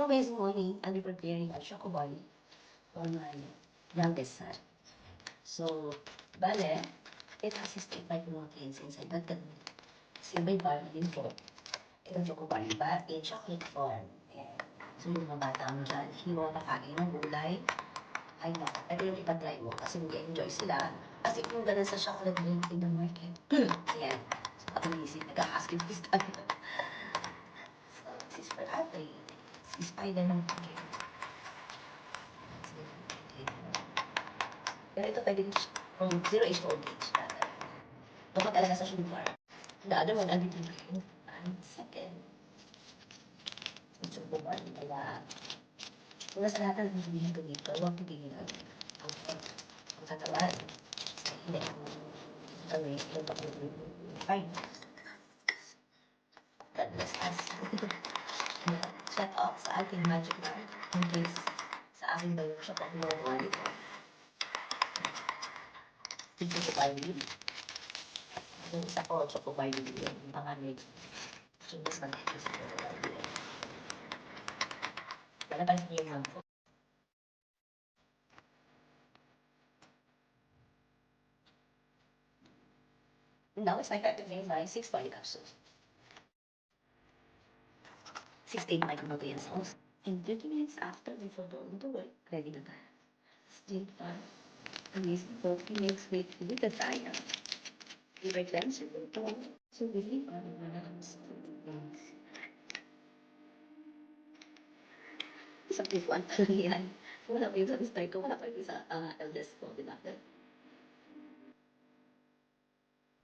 So, this morning, I'll be preparing a choco bar for my youngest son. So, bale, it has 65 proteins inside. That can silver bar din po. Itong choco bar, but in chocolate form. Ayan. So, yung mga bata mo dyan, hiwa makain ng gulay. Ay, no. Ito yung ipatry mo kasi mag-enjoy sila. Kasi kung ganun sa chocolate drink in the market. Ayan. So, ako naisip, nagkakaskip-kiss tayo. So, this is for ate. Si Spider ng pagkain. Pero ito pwede from 0 age to old age. Bukod talaga sa sugar. The other one, I'll be drinking. And second, choco bar. Kaya, una sa lahat ng sabihin ko dito, huwag tigil ang katawan. Hindi. Kami, yung pag-ibig. Fine. God bless us. Shout out sa ating magic bar. In case sa aking bayo siya pag nakuha dito. Tigil ko tayo yun. Yung isa ko, choco bar dito yun. Yung pangalig. So, mas mag-ito sa choco bar dito. Wala pa rin yung mga. Now it's my time to make my 6 body capsules. 16 micronutrients also. And 30 minutes after, before going to work, ready na tayo. Still fun. Amazing coffee makes me feel the fire. Liver cleanser ito. So really fun. Sa P1 pa lang yan. Wala pa yun sa start ko, wala pa yun sa eldest ko, di ba?